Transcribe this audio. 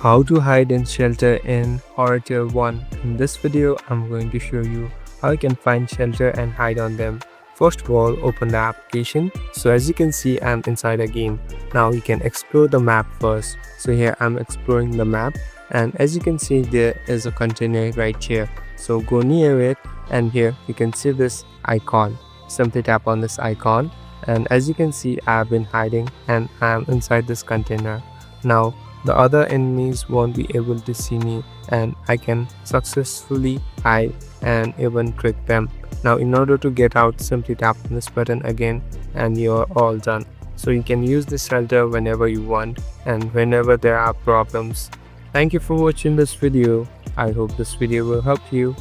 How to hide in shelter in Horror Tier 1. In this video, I'm going to show you how you can find shelter and hide on them. First of all, open the application. So as you can see, I'm inside a game. Now you can explore the map first. So here I'm exploring the map, and as you can see, there is a container right here. So go near it, and here you can see this icon. Simply tap on this icon, and as you can see, I've been hiding and I'm inside this container. Now the other enemies won't be able to see me, and I can successfully hide and even trick them. Now in order to get out, simply tap on this button again and you're all done. So you can use this shelter whenever you want and whenever there are problems. Thank you for watching this video. I hope this video will help you.